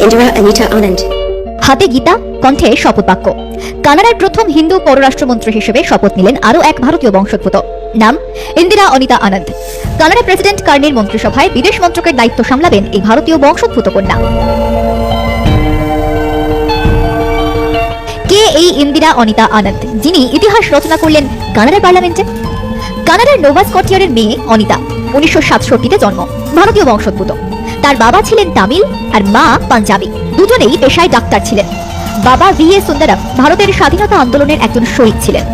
Indira Anita Anand. হাতে গীতা, কণ্ঠে শপথ বাক্য। কানাডার প্রথম হিন্দু পররাষ্ট্রমন্ত্রী হিসেবে শপথ নিলেন আরও এক ভারতীয় বংশোদ্ভূত, নাম ইন্দিরা অনিতা আনন্দ। কানাডা প্রেসিডেন্ট কার্নির মন্ত্রিসভায় বিদেশ মন্ত্রকের দায়িত্ব সামলাবেন এই ভারতীয় বংশোদ্ভূত কন্যা। কে এই ইন্দিরা অনিতা আনন্দ, যিনি ইতিহাস রচনা করলেন কানাডার পার্লামেন্টে? কানাডার নোভা স্কটিয়ারের মেয়ে অনিতা 1967-তে জন্ম, ভারতীয় বংশোদ্ভূত। তার বাবা ছিলেন তামিল আর মা পাঞ্জাবি। দুজনেই পেশায় ডাক্তার ছিলেন। বাবা VA সুন্দরম ভারতের স্বাধীনতা আন্দোলনের একজন শহীদ ছিলেন।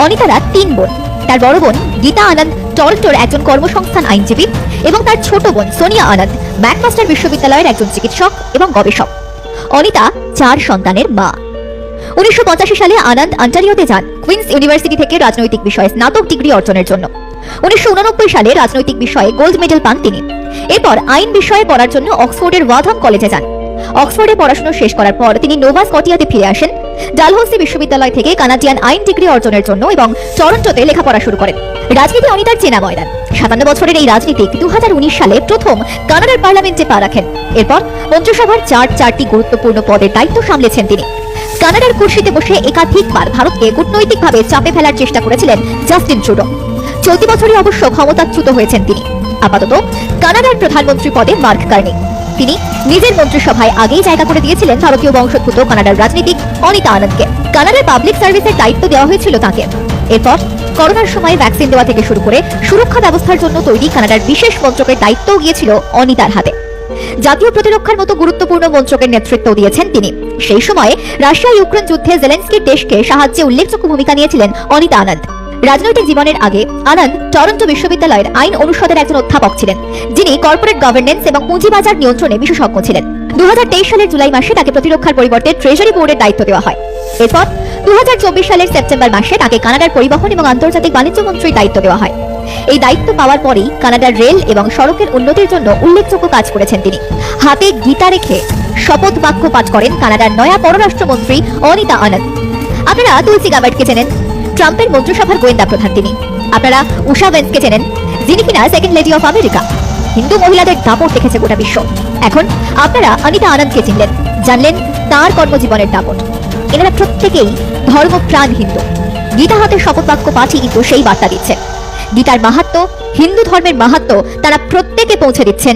অনিতারা 3 বোন। তার বড় বোন গীতা আনন্দ টরন্টোর একজন কর্মসংস্থান আইনজীবী এবং তার ছোট বোন সোনিয়া আনন্দ ম্যাকমাস্টার বিশ্ববিদ্যালয়ের একজন চিকিৎসক এবং গবেষক। অনিতা 4 সন্তানের মা। 1985 সালে আনন্দ অন্টারিওতে যান কুইন্স ইউনিভার্সিটি থেকে রাজনৈতিক বিষয়ে স্নাতক ডিগ্রি অর্জনের জন্য। 1989 সালে রাজনৈতিক বিষয়ে গোল্ড মেডেল পান তিনি। এরপর আইন বিষয়ে পড়ার জন্য অক্সফোর্ডের ওয়াথাম কলেজে যান। অক্সফোর্ডে পড়াশোনা শেষ করার পর তিনি নোভা স্কটিয়াতে ফিরে আসেন। ডালহৌসি বিশ্ববিদ্যালয় থেকে কানাডিয়ান আইন ডিগ্রি অর্জনের জন্য এবং টরন্টোতে লেখাপড়া শুরু করেন। রাজনীতি অনিতার চেনা ময়দান। 57 বছরের এই রাজনীতিক 2019 সালে প্রথম কানাডার পার্লামেন্টে পা রাখেন। এরপর মন্ত্রিসভার 4টি গুরুত্বপূর্ণ পদের দায়িত্ব সামলেছেন তিনি। কানাডার কুর্সিতে বসে একাধিকবার ভারতকে কূটনৈতিকভাবে চাপে ফেলার চেষ্টা করেছিলেন জাস্টিন ট্রুডো। চলতি বছরই অবশ্য ক্ষমতাচ্যুত হয়েছেন তিনি। আপাতত কানাডার প্রধানমন্ত্রী পদে মার্ক কার্নি। তিনি নিজের মন্ত্রিসভায় আগেই জায়গা করে দিয়েছিলেন ভারতীয় বংশোদ্ভূত কানাডার রাজনীতিক অনিতা আনন্দকে। কানাডার পাবলিক সার্ভিসের দায়িত্ব দেওয়া হয়েছিল তাকে। এরপর করোনার সময় ভ্যাকসিন দেওয়া থেকে শুরু করে সুরক্ষা ব্যবস্থার জন্য তৈরি কানাডার বিশেষ মন্ত্রকের দায়িত্বও গিয়েছিল অনিতার হাতে। জাতীয় প্রতিরক্ষার মতো গুরুত্বপূর্ণ মন্ত্রকের নেতৃত্ব দিয়েছেন তিনি। সেই সময়ে রাশিয়া ইউক্রেন যুদ্ধে জেলেন্সকির দেশকে সাহায্যে উল্লেখযোগ্য ভূমিকা নিয়েছিলেন অনিতা আনন্দ। রাজনৈতিক জীবনের আগে আনন্দ টরন্টো বিশ্ববিদ্যালয়ের আইন অনুষদের একজন অধ্যাপক ছিলেন, যিনি কর্পোরেট গভর্নেন্স এবং পুঁজিবাজার নিয়ন্ত্রণে বিশেষজ্ঞ ছিলেন। 2023 সালের জুলাই মাসে তাকে প্রতিরক্ষার পরিবর্তে ট্রেজারি বোর্ডের দায়িত্ব দেওয়া হয়। এরপর 2024 সালের সেপ্টেম্বর মাসে তাকে কানাডার পরিবহন এবং আন্তর্জাতিক বাণিজ্য মন্ত্রীর দায়িত্ব দেওয়া হয়। এই দায়িত্ব পাওয়ার পরেই কানাডার রেল এবং সড়কের উন্নতির জন্য উল্লেখযোগ্য কাজ করেছেন তিনি। হাতে গীতা রেখে শপথ বাক্য পাঠ করেন কানাডার নয়া পররাষ্ট্রমন্ত্রী অনিতা আনন্দ। আপনারা তুলসী গাবার্ডকে চেনেন, ট্রাম্পের মন্ত্রিসভার গোয়েন্দা প্রধান তিনি। আপনারা উষা ভেন্সকে চেনেন, যিনি কিনা second lady of America. Hindu মহিলাদের দাপট দেখেছে গোটা বিশ্ব। এখন আপনারা অনিতা আনন্দকে চিনলেন, জানলেন তাঁর কর্মজীবনের দাপট। এনারা প্রত্যেকেই ধর্মপ্রাণ হিন্দু। গীতা হাতে শপথ বাক্য পাঠই কিন্তু সেই বার্তা দিচ্ছেন। গীতার মাহাত্ম্য, হিন্দু ধর্মের মাহাত্ম্য তারা প্রত্যেকে পৌঁছে দিচ্ছেন